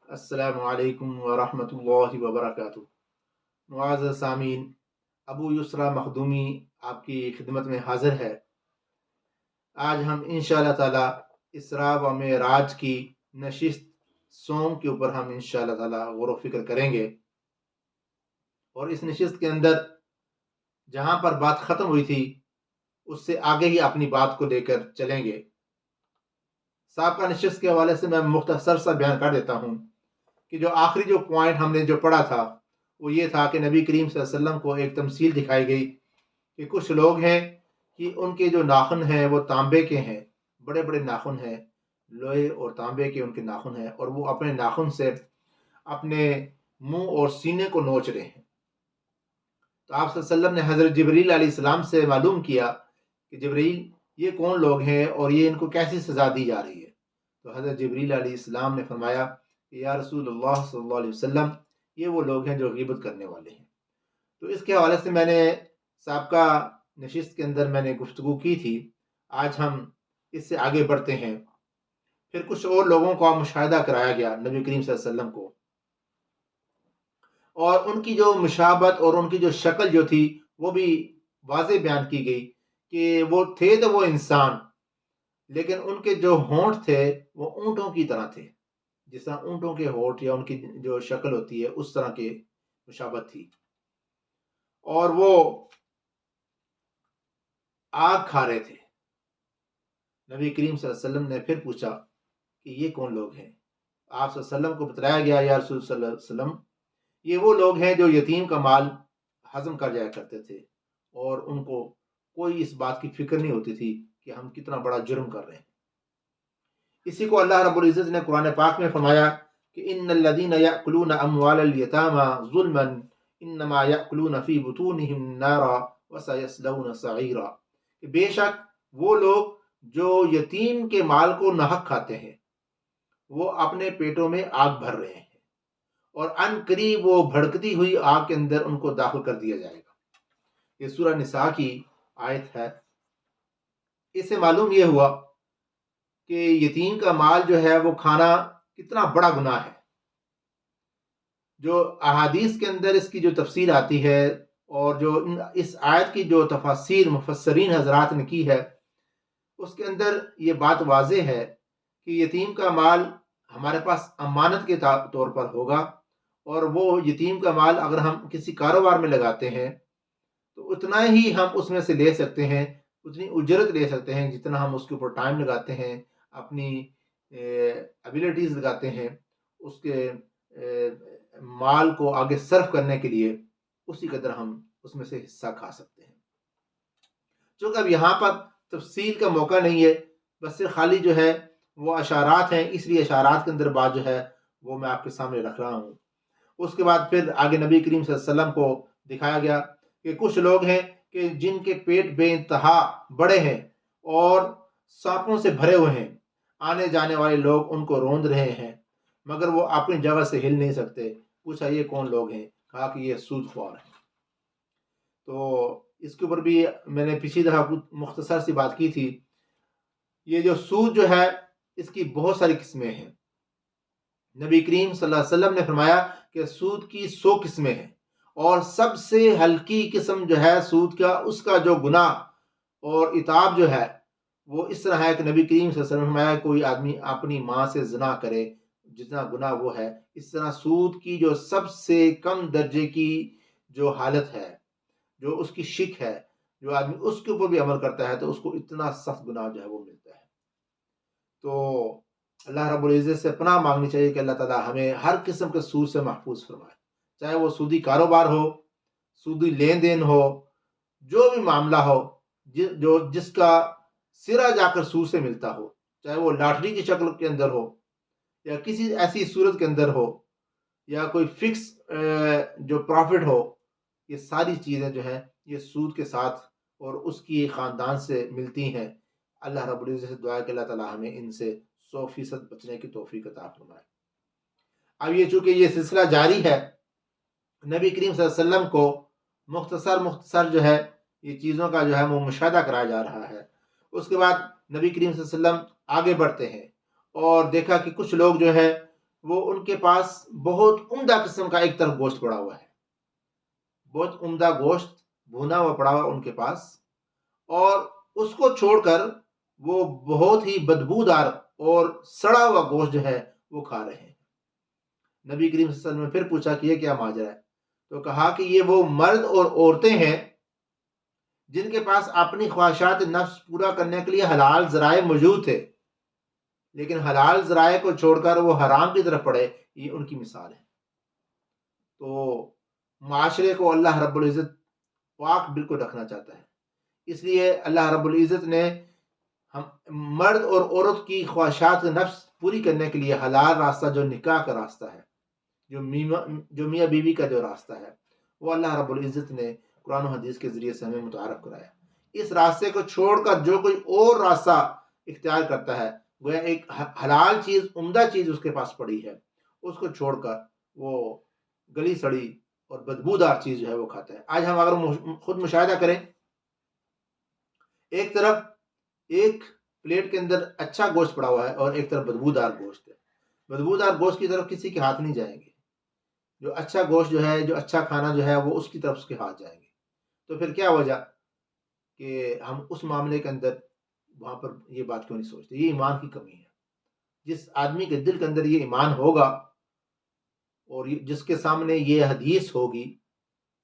السلام علیکم ورحمۃ اللہ وبرکاتہ۔ معزز سامعین، ابو یسریٰ مخدومی آپ کی خدمت میں حاضر ہے۔ آج ہم انشاءاللہ تعالی اسراء و معراج کی نشست سوم کے اوپر ہم انشاءاللہ تعالی غور و فکر کریں گے، اور اس نشست کے اندر جہاں پر بات ختم ہوئی تھی اس سے آگے ہی اپنی بات کو لے کر چلیں گے۔ سابقہ نشست کے حوالے سے میں مختصر سا بیان کر دیتا ہوں کہ جو آخری جو پوائنٹ ہم نے جو پڑھا تھا وہ یہ تھا کہ نبی کریم صلی اللہ علیہ وسلم کو ایک تمثیل دکھائی گئی کہ کچھ لوگ ہیں کہ ان کے جو ناخن ہیں وہ تانبے کے ہیں، بڑے بڑے ناخن ہیں، لوہے اور تانبے کے ان کے ناخن ہیں، اور وہ اپنے ناخن سے اپنے منہ اور سینے کو نوچ رہے ہیں۔ تو آپ صلی اللہ علیہ وسلم نے حضرت جبریل علیہ السلام سے معلوم کیا کہ جبریل یہ کون لوگ ہیں اور یہ ان کو کیسی سزا دی جا رہی ہے؟ تو حضرت جبریل علیہ السلام نے فرمایا کہ یا رسول اللہ صلی اللہ علیہ وسلم، یہ وہ لوگ ہیں جو غیبت کرنے والے ہیں۔ تو اس کے حوالے سے میں نے سابقہ نشست کے اندر میں نے گفتگو کی تھی۔ آج ہم اس سے آگے بڑھتے ہیں۔ پھر کچھ اور لوگوں کو مشاہدہ کرایا گیا نبی کریم صلی اللہ علیہ وسلم کو، اور ان کی جو مشابہت اور ان کی جو شکل جو تھی وہ بھی واضح بیان کی گئی کہ وہ تھے تو وہ انسان، لیکن ان کے جو ہونٹ تھے وہ اونٹوں کی طرح تھے، جس طرح اونٹوں کے ہونٹ یا ان کی جو شکل ہوتی ہے اس طرح کے مشابہت تھی، اور وہ آگ کھا رہے تھے۔ نبی کریم صلی اللہ علیہ وسلم نے پھر پوچھا کہ یہ کون لوگ ہیں؟ آپ صلی اللہ علیہ وسلم کو بتلایا گیا یا رسول صلی اللہ علیہ وسلم، یہ وہ لوگ ہیں جو یتیم کا مال ہضم کر جایا کرتے تھے، اور ان کو کوئی اس بات کی فکر نہیں ہوتی تھی کہ ہم کتنا بڑا جرم کر رہے ہیں۔ اسی کو اللہ رب العزت نے قرآن پاک میں فرمایا کہ ان الذین یأکلون اموال الیتامی ظلما انما یأکلون فی بطونہم نارا وسیصلون سعیرا، کہ بے شک وہ لوگ جو یتیم کے مال کو ناحق کھاتے ہیں وہ اپنے پیٹوں میں آگ بھر رہے ہیں، اور ان قریب وہ بھڑکتی ہوئی آگ کے اندر ان کو داخل کر دیا جائے گا۔ یہ سورہ نساء کی آیت ہے۔ اس سے معلوم یہ ہوا کہ یتیم کا مال جو ہے وہ کھانا کتنا بڑا گناہ ہے۔ جو احادیث کے اندر اس کی جو تفسیر آتی ہے، اور جو اس آیت کی جو تفاسیر مفسرین حضرات نے کی ہے، اس کے اندر یہ بات واضح ہے کہ یتیم کا مال ہمارے پاس امانت کے طور پر ہوگا، اور وہ یتیم کا مال اگر ہم کسی کاروبار میں لگاتے ہیں تو اتنا ہی ہم اس میں سے لے سکتے ہیں، اتنی اجرت لے سکتے ہیں جتنا ہم اس کے اوپر ٹائم لگاتے ہیں، اپنی ایبیلٹیز لگاتے ہیں اس کے مال کو آگے صرف کرنے کے لیے، اسی قدر ہم اس میں سے حصہ کھا سکتے ہیں۔ چونکہ اب یہاں پر تفصیل کا موقع نہیں ہے، بس صرف خالی جو ہے وہ اشارات ہیں، اس لیے اشارات کے اندر بات جو ہے وہ میں آپ کے سامنے رکھ رہا ہوں۔ اس کے بعد پھر آگے نبی کریم صلی اللہ علیہ وسلم کو دکھایا گیا کہ کچھ لوگ ہیں کہ جن کے پیٹ بے انتہا بڑے ہیں اور سانپوں سے بھرے ہوئے ہیں، آنے جانے والے لوگ ان کو روند رہے ہیں، مگر وہ اپنی جگہ سے ہل نہیں سکتے۔ پوچھا یہ کون لوگ ہیں؟ کہا کہ یہ سود خوار ہیں۔ تو اس کے اوپر بھی میں نے پچھلی دفعہ مختصر سی بات کی تھی۔ یہ جو سود جو ہے اس کی بہت ساری قسمیں ہیں۔ نبی کریم صلی اللہ علیہ وسلم نے فرمایا کہ سود کی 100 قسمیں ہیں، اور سب سے ہلکی قسم جو ہے سود کا، اس کا جو گناہ اور عتاب جو ہے وہ اس طرح ہے کہ نبی کریم صلی اللہ علیہ وسلم نے فرمایا کوئی آدمی اپنی ماں سے زنا کرے جتنا گناہ وہ ہے، اس طرح سود کی جو سب سے کم درجے کی جو حالت ہے، جو اس کی شک ہے، جو آدمی اس کے اوپر بھی عمل کرتا ہے تو اس کو اتنا سخت گناہ جو ہے وہ ملتا ہے۔ تو اللہ رب العزت سے پناہ مانگنی چاہیے کہ اللہ تعالیٰ ہمیں ہر قسم کے سود سے محفوظ فرمائے، چاہے وہ سودی کاروبار ہو، سودی لین دین ہو، جو بھی معاملہ ہو جس کا سرا جا کر سود سے ملتا ہو، چاہے وہ لاٹری کی شکل کے اندر ہو یا کسی ایسی صورت کے اندر ہو، یا کوئی فکس جو پروفٹ ہو، یہ ساری چیزیں جو ہیں یہ سود کے ساتھ اور اس کی خاندان سے ملتی ہیں۔ اللہ رب العزت سے دعا ہے کہ اللہ تعالیٰ ہمیں ان سے 100% بچنے کی توفیق عطا فرمائے۔ اب یہ چونکہ یہ سلسلہ جاری ہے، نبی کریم صلی اللہ علیہ وسلم کو مختصر جو ہے یہ چیزوں کا جو ہے وہ مشاہدہ کرایا جا رہا ہے۔ اس کے بعد نبی کریم صلی اللہ علیہ وسلم آگے بڑھتے ہیں اور دیکھا کہ کچھ لوگ جو ہے وہ ان کے پاس بہت عمدہ قسم کا ایک طرف گوشت پڑا ہوا ہے، بہت عمدہ گوشت بھونا ہوا پڑا ہوا ان کے پاس، اور اس کو چھوڑ کر وہ بہت ہی بدبودار اور سڑا ہوا گوشت جو ہے وہ کھا رہے ہیں۔ نبی کریم صلی اللہ علیہ وسلم نے پھر پوچھا کہ یہ کیا ماجرا ہے؟ تو کہا کہ یہ وہ مرد اور عورتیں ہیں جن کے پاس اپنی خواہشات نفس پورا کرنے کے لیے حلال ذرائع موجود تھے، لیکن حلال ذرائع کو چھوڑ کر وہ حرام کی طرف پڑے، یہ ان کی مثال ہے۔ تو معاشرے کو اللہ رب العزت پاک بالکل رکھنا چاہتا ہے، اس لیے اللہ رب العزت نے ہم مرد اور عورت کی خواہشات نفس پوری کرنے کے لیے حلال راستہ جو نکاح کا راستہ ہے، جو میاں بیوی کا جو راستہ ہے، وہ اللہ رب العزت نے قرآن و حدیث کے ذریعے سے ہمیں متعارف کرایا۔ اس راستے کو چھوڑ کر جو کوئی اور راستہ اختیار کرتا ہے، گویا ایک حلال چیز، عمدہ چیز اس کے پاس پڑی ہے، اس کو چھوڑ کر وہ گلی سڑی اور بدبودار چیز جو ہے وہ کھاتا ہے۔ آج ہم اگر خود مشاہدہ کریں، ایک طرف ایک پلیٹ کے اندر اچھا گوشت پڑا ہوا ہے اور ایک طرف بدبودار گوشت ہے، بدبودار گوشت کی طرف کسی کے ہاتھ نہیں جائیں گے، جو اچھا گوشت جو ہے، جو اچھا کھانا جو ہے، وہ اس کی طرف اس کے ہاتھ جائیں گے۔ تو پھر کیا وجہ کہ ہم اس معاملے کے اندر وہاں پر یہ بات کیوں نہیں سوچتے؟ یہ ایمان کی کمی ہے۔ جس آدمی کے دل کے اندر یہ ایمان ہوگا اور جس کے سامنے یہ حدیث ہوگی،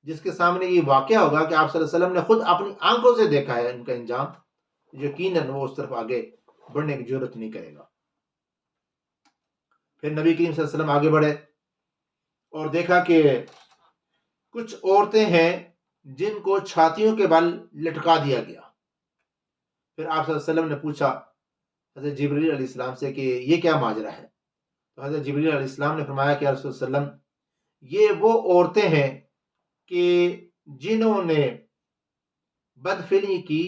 جس کے سامنے یہ واقعہ ہوگا کہ آپ صلی اللہ علیہ وسلم نے خود اپنی آنکھوں سے دیکھا ہے ان کا انجام، یقیناً وہ اس طرف آگے بڑھنے کی ضرورت نہیں کرے گا۔ پھر نبی کریم صلی اللہ علیہ وسلم آگے بڑھے اور دیکھا کہ کچھ عورتیں ہیں جن کو چھاتیوں کے بل لٹکا دیا گیا۔ پھر آپ صلی اللہ علیہ وسلم نے پوچھا حضرت جبریل علیہ السلام سے کہ یہ کیا ماجرا ہے؟ تو حضرت جبریل علیہ السلام نے فرمایا کہ رسول اللہ علیہ وسلم، یہ وہ عورتیں ہیں کہ جنہوں نے بدفعلی کی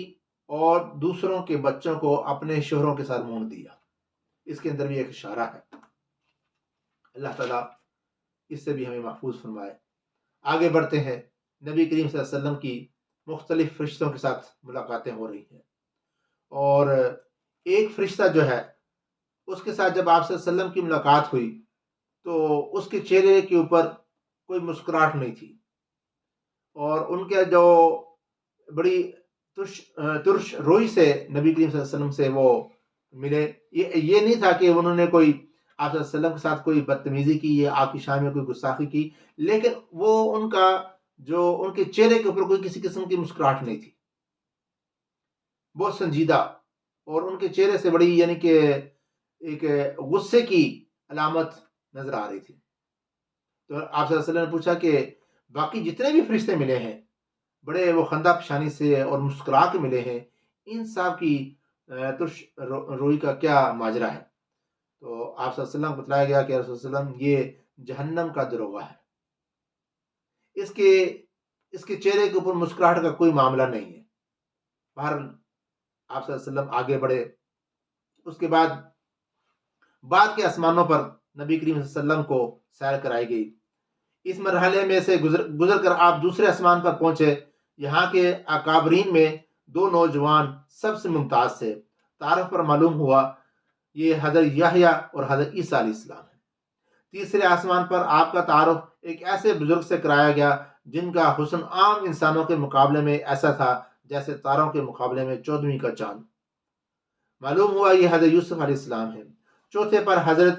اور دوسروں کے بچوں کو اپنے شوہروں کے ساتھ مونڈ دیا۔ اس کے اندر بھی ایک اشارہ ہے۔ اللہ تعالیٰ اس سے بھی ہمیں محفوظ فرمائے۔ آگے بڑھتے ہیں، نبی کریم صلی اللہ علیہ وسلم کی مختلف فرشتوں کے ساتھ ملاقاتیں ہو رہی ہیں، اور ایک فرشتہ جو ہے اس کے ساتھ جب آپ صلی اللہ علیہ وسلم کی ملاقات ہوئی تو اس کے چہرے کے اوپر کوئی مسکراہٹ نہیں تھی، اور ان کے جو بڑی ترش روئی سے نبی کریم صلی اللہ علیہ وسلم سے وہ ملے، یہ نہیں تھا کہ انہوں نے کوئی آپ صلی اللہ علیہ وسلم کے ساتھ کوئی بدتمیزی کی یا آپ کی شان میں کوئی گستاخی کی، لیکن وہ ان کا جو ان کے چہرے کے اوپر کوئی کسی قسم کی مسکراہٹ نہیں تھی، بہت سنجیدہ، اور ان کے چہرے سے بڑی یعنی کہ ایک غصے کی علامت نظر آ رہی تھی۔ تو آپ صلی اللہ علیہ وسلم نے پوچھا کہ باقی جتنے بھی فرشتے ملے ہیں بڑے وہ خندہ پیشانی سے اور مسکرا کے ملے ہیں، ان سب کی ترش روئی کا کیا ماجرا ہے؟ تو آپ صلی اللہ علیہ وسلم کو بتلایا گیا کہ رسول اللہ علیہ وسلم یہ جہنم کا دروغہ ہے، اس کے چہرے کے اوپر مسکراہٹ کا کوئی معاملہ نہیں ہے۔ باہر آپ صلی اللہ علیہ وسلم آگے بڑھے، اس کے بعد کے آسمانوں پر نبی کریم صلی اللہ علیہ وسلم کو سیر کرائی گئی۔ اس مرحلے میں سے گزر کر آپ دوسرے آسمان پر پہنچے، یہاں کے اکابرین میں دو نوجوان سب سے ممتاز تھے۔ تعارف پر معلوم ہوا یہ حضرت یحییٰ اور حضرت عیسیٰ علیہ السلام ہیں۔ تیسرے آسمان پر آپ کا تعارف ایک ایسے بزرگ سے کرایا گیا جن کا حسن عام انسانوں کے مقابلے میں ایسا تھا جیسے تاروں کے مقابلے میں 14ویں کا چاند۔ معلوم ہوا یہ حضرت یوسف علیہ السلام ہے۔ چوتھے پر حضرت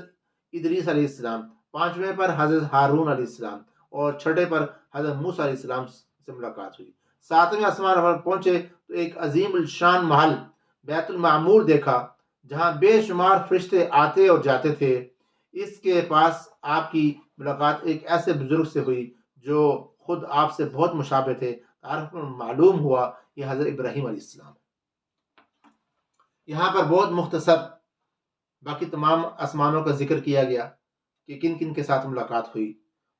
ادریس علیہ السلام، پانچویں پر حضرت ہارون علیہ السلام، اور چھٹے پر حضرت موسیٰ علیہ السلام سے ملاقات ہوئی۔ ساتویں آسمان پر پہنچے تو ایک عظیم الشان محل بیت المعمور دیکھا جہاں بے شمار فرشتے آتے اور جاتے تھے۔ اس کے پاس آپ کی ملاقات ایک ایسے بزرگ سے ہوئی جو خود آپ سے بہت مشابہ تھے۔ تعارف میں معلوم ہوا یہ حضرت ابراہیم علیہ السلام۔ یہاں پر بہت مختصر باقی تمام آسمانوں کا ذکر کیا گیا کہ کن کن کے ساتھ ملاقات ہوئی۔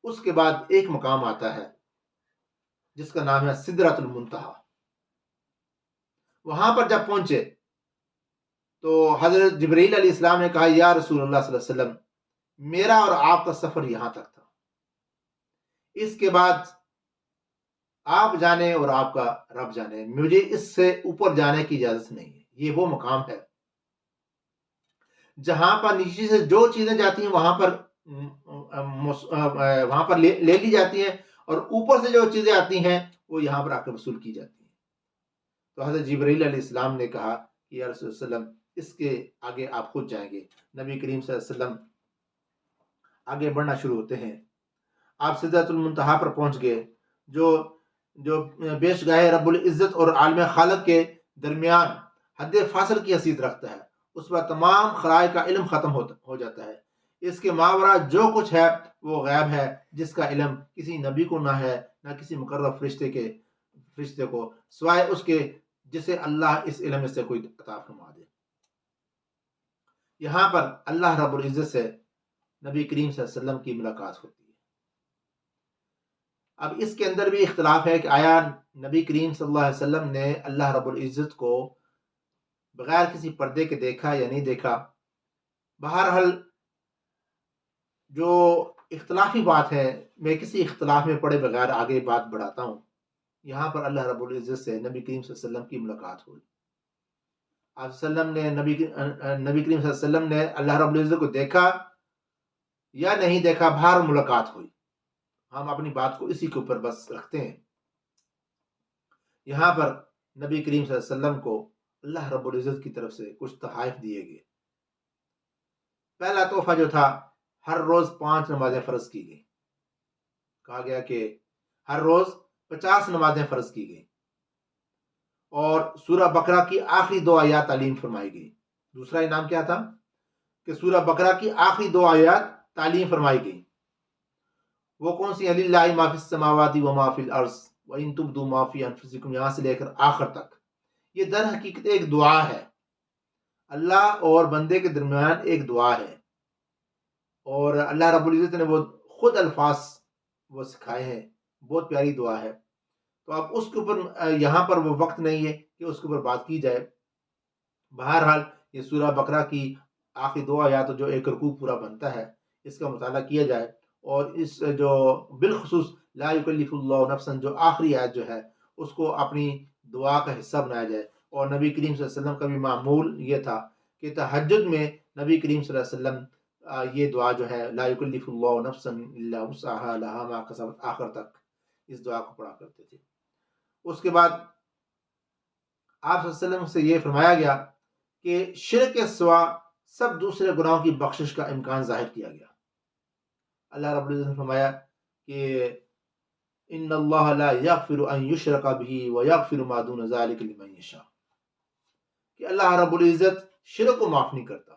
اس کے بعد ایک مقام آتا ہے جس کا نام ہے سدرۃ المنتہا۔ وہاں پر جب پہنچے تو حضرت جبرائیل علیہ السلام نے کہا یا رسول اللہ صلی اللہ علیہ وسلم، میرا اور آپ کا سفر یہاں تک تھا، اس کے بعد آپ جانے اور آپ کا رب جانے، مجھے اس سے اوپر جانے کی اجازت نہیں ہے۔ یہ وہ مقام ہے جہاں پر نیچے سے جو چیزیں جاتی ہیں وہاں پر وہاں پر لے لی جاتی ہیں، اور اوپر سے جو چیزیں آتی ہیں وہ یہاں پر آ کے وصول کی جاتی ہیں۔ تو حضرت جبرائیل علیہ السلام نے کہا کہ یا رسول اللہ وسلم اس کے آگے آپ خود جائیں گے۔ نبی کریم صلی اللہ علیہ وسلم آگے بڑھنا شروع ہوتے ہیں، آپ سدرۃ المنتہا پر پہنچ گئے، جو جو بیش گاہ رب العزت اور عالم خالق کے درمیان حد فاصل کی حیثیت رکھتا ہے۔ اس پر تمام خلائق کا علم ختم ہو جاتا ہے۔ اس کے ماورا جو کچھ ہے وہ غیب ہے، جس کا علم کسی نبی کو نہ ہے، نہ کسی مقرب فرشتے کو، سوائے اس کے جسے اللہ اس علم میں سے کوئی عطا فرما دے۔ یہاں پر اللہ رب العزت سے نبی کریم صلی اللہ علیہ وسلم کی ملاقات ہوتی ہے۔ اب اس کے اندر بھی اختلاف ہے کہ آیا نبی کریم صلی اللہ علیہ وسلم نے اللہ رب العزت کو بغیر کسی پردے کے دیکھا یا نہیں دیکھا۔ بہرحال جو اختلافی بات ہے، میں کسی اختلاف میں پڑے بغیر آگے بات بڑھاتا ہوں۔ یہاں پر اللہ رب العزت سے نبی کریم صلی اللہ علیہ وسلم کی ملاقات ہوئی۔ آپ صلی اللہ علیہ وسلم نے نبی کریم صلی اللہ علیہ وسلم نے اللہ رب العزت کو دیکھا یا نہیں دیکھا، باہر ملاقات ہوئی۔ ہم اپنی بات کو اسی کے اوپر بس رکھتے ہیں۔ یہاں پر نبی کریم صلی اللہ علیہ وسلم کو اللہ رب العزت کی طرف سے کچھ تحائف دیے گئے۔ پہلا تحفہ جو تھا، ہر روز 5 نمازیں فرض کی گئی۔ کہا گیا کہ ہر روز 50 نمازیں فرض کی گئی، اور سورہ بقرہ کی آخری 2 آیات تعلیم فرمائی گئی۔ دوسرا انعام کیا تھا کہ سورہ بقرہ کی آخری 2 آیات تعلیم فرمائی گئی۔ وہ کون سی؟ للہ ما فی السماوات و ما فی الارض وان تبدوا ما فی انفسکم، یہاں سے لے کر آخر تک یہ در حقیقت ایک دعا ہے، اللہ اور بندے کے درمیان ایک دعا ہے، اور اللہ رب العزت نے وہ خود الفاظ وہ سکھائے ہیں، بہت پیاری دعا ہے۔ تو اب اس کے اوپر یہاں پر وہ وقت نہیں ہے کہ اس کے اوپر بات کی جائے۔ بہرحال یہ سورہ بقرہ کی آخری 2 آیات جو ایک رکوع پورا بنتا ہے، اس کا مطالعہ کیا جائے، اور اس جو بالخصوص لا یکلف اللہ نفسا جو آخری آیت جو ہے اس کو اپنی دعا کا حصہ بنایا جائے۔ اور نبی کریم صلی اللہ علیہ وسلم کا بھی معمول یہ تھا کہ تہجد میں نبی کریم صلی اللہ علیہ وسلم یہ دعا جو ہے لا یکلف اللہ نفسا الا وسعها لها ما کسبت آخر تک اس دعا کو پڑھا کرتے تھے۔ اس کے بعد آپ صلی اللہ علیہ وسلم سے یہ فرمایا گیا کہ شرک کے سوا سب دوسرے گناہوں کی بخشش کا امکان ظاہر کیا گیا۔ اللہ رب العزت نے فرمایا کہ ان اللہ لا یغفر ان یشرک به ویغفر ما دون ذلک لمن یشاء، کہ اللہ رب العزت شرک کو معاف نہیں کرتا،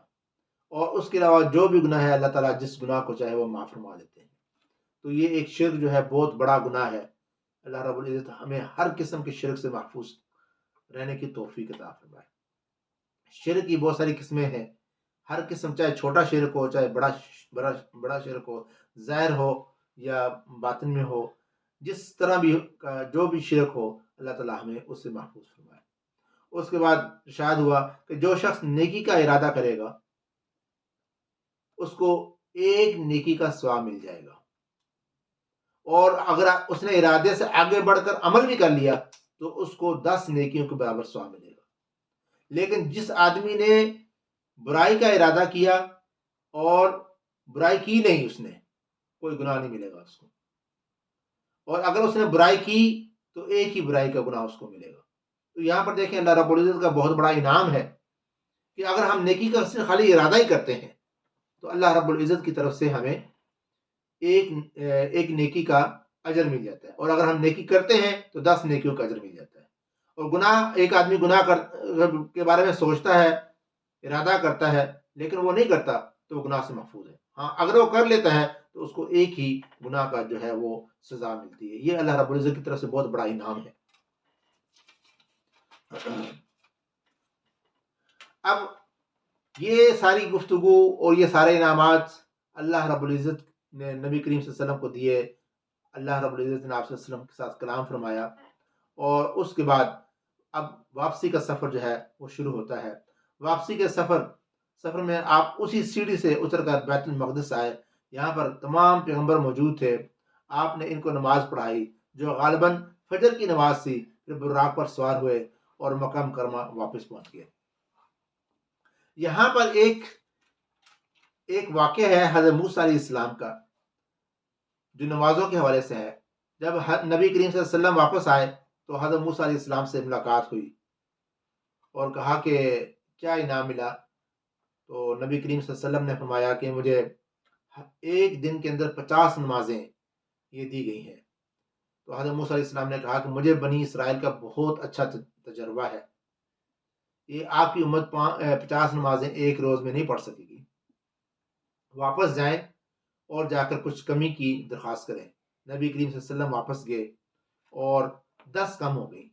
اور اس کے علاوہ جو بھی گناہ ہے اللہ تعالیٰ جس گناہ کو چاہے وہ معاف فرما دیتے ہیں۔ تو یہ ایک شرک جو ہے بہت بڑا گناہ ہے۔ اللہ رب العزت ہمیں ہر قسم کے شرک سے محفوظ رہنے کی توفیق عطا فرمائے۔ شرک کی بہت ساری قسمیں ہیں، ہر قسم، چاہے چھوٹا شرک ہو، چاہے بڑا شرک ہو، ظاہر ہو یا باطن میں ہو، جس طرح بھی جو بھی شرک ہو، اللہ تعالیٰ ہمیں اس سے محفوظ فرمائے۔ اس کے بعد ارشاد ہوا کہ جو شخص نیکی کا ارادہ کرے گا اس کو ایک نیکی کا ثواب مل جائے گا، اور اگر اس نے ارادے سے آگے بڑھ کر عمل بھی کر لیا تو اس کو 10 نیکیوں کے برابر ثواب ملے گا۔ لیکن جس آدمی نے برائی کا ارادہ کیا اور برائی کی نہیں، اس نے کوئی گناہ نہیں ملے گا اس کو، اور اگر اس نے برائی کی تو ایک ہی برائی کا گناہ اس کو ملے گا۔ تو یہاں پر دیکھیں اللہ رب العزت کا بہت بڑا انعام ہے کہ اگر ہم نیکی کا خالی ارادہ ہی کرتے ہیں تو اللہ رب العزت کی طرف سے ہمیں ایک نیکی کا اجر مل جاتا ہے، اور اگر ہم نیکی کرتے ہیں تو 10 نیکیوں کا اجر مل جاتا ہے۔ اور گناہ، ایک آدمی گناہ کے بارے میں سوچتا ہے، ارادہ کرتا ہے، لیکن وہ نہیں کرتا تو وہ گناہ سے محفوظ ہے۔ ہاں اگر وہ کر لیتا ہے تو اس کو ایک ہی گناہ کا جو ہے وہ سزا ملتی ہے۔ یہ اللہ رب العزت کی طرف سے بہت بڑا انعام ہے۔ اب یہ ساری گفتگو اور یہ سارے انعامات اللہ رب العزت نے نبی کریم صلی اللہ علیہ وسلم کو دیے۔ اللہ رب العزت نے آپ صلی اللہ علیہ وسلم کے ساتھ کلام فرمایا، اور اس کے بعد اب واپسی کا سفر جو ہے وہ شروع ہوتا ہے۔ واپسی کے سفر میں آپ اسی سیڑھی سے اتر کر بیت المقدس آئے۔ یہاں پر تمام پیغمبر موجود تھے، آپ نے ان کو نماز پڑھائی جو غالباً فجر کی نماز تھی، پھر براق پر سوار ہوئے اور مکہ مکرمہ واپس پہنچ گئے۔ یہاں پر ایک ایک واقعہ ہے حضرت موسیٰ علیہ السلام کا جو نمازوں کے حوالے سے ہے. جب نبی کریم صلی اللہ علیہ وسلم واپس آئے تو حضرت موسیٰ علیہ السلام سے ملاقات ہوئی اور کہا کہ کیا انعام ملا. تو نبی کریم صلی اللہ علیہ وسلم نے فرمایا کہ مجھے ایک دن کے اندر 50 نمازیں یہ دی گئی ہیں. تو حضرت موسیٰ علیہ السلام نے کہا کہ مجھے بنی اسرائیل کا بہت اچھا تجربہ ہے. یہ آپ کی امت 50 نمازیں ایک روز میں نہیں پڑھ سکے گی. واپس جائیں اور جا کر کچھ کمی کی درخواست کریں. نبی کریم صلی اللہ علیہ وسلم واپس گئے اور 10 کم ہو گئی.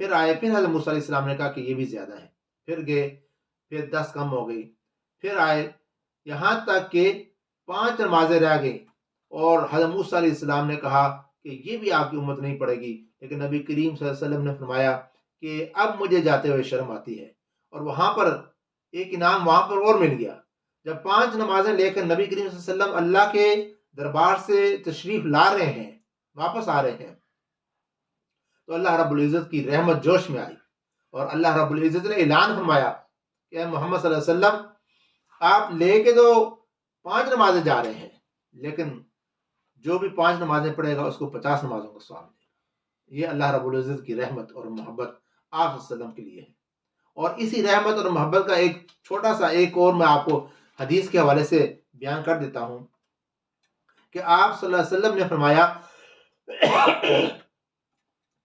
پھر آئے, پھر حضرت موسیٰ علیہ السلام نے کہا کہ یہ بھی زیادہ ہے. پھر گئے, پھر 10 کم ہو گئی. پھر آئے, یہاں تک کہ 5 نمازیں رہ گئیں اور حضرت موسیٰ علیہ السلام نے کہا کہ یہ بھی آپ کی امت نہیں پڑے گی. لیکن نبی کریم صلی اللہ علیہ وسلم نے فرمایا کہ اب مجھے جاتے ہوئے شرم آتی ہے. اور وہاں پر ایک انعام وہاں پر اور مل گیا. جب 5 نمازیں لے کر نبی کریم صلی اللہ علیہ وسلم اللہ کے دربار سے تشریف لا رہے ہیں, واپس آ رہے ہیں, تو اللہ رب العزت کی رحمت جوش میں آئی اور اللہ رب العزت نے اعلان فرمایا کہ اے محمد صلی اللہ علیہ وسلم آپ لے کے تو 5 نمازیں جا رہے ہیں, لیکن جو بھی 5 نمازیں پڑھے گا اس کو 50 نمازوں کا ثواب دے گا. یہ اللہ رب العزت کی رحمت اور محبت آپ صلی اللہ علیہ وسلم کے لیے ہے. اور اسی رحمت اور محبت کا ایک چھوٹا سا ایک اور میں آپ کو حدیث کے حوالے سے بیان کر دیتا ہوں کہ آپ صلی اللہ علیہ وسلم نے فرمایا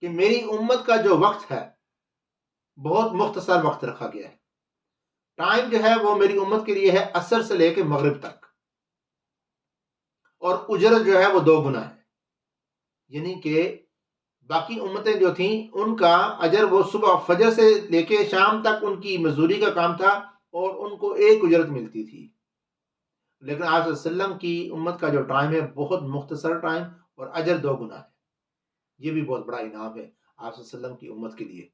کہ میری امت کا جو وقت ہے بہت مختصر وقت رکھا گیا ہے. ٹائم جو ہے وہ میری امت کے لیے ہے عصر سے لے کے مغرب تک, اور اجرت جو ہے وہ 2 گنا ہے. یعنی کہ باقی امتیں جو تھیں ان کا اجر وہ صبح فجر سے لے کے شام تک ان کی مزدوری کا کام تھا اور ان کو ایک اجرت ملتی تھی. لیکن آپ صلی اللہ علیہ وسلم کی امت کا جو ٹائم ہے بہت مختصر ٹائم اور اجر 2 گنا ہے. یہ بھی بہت بڑا انعام ہے آپ صلی اللہ علیہ وسلم کی امت کے لیے.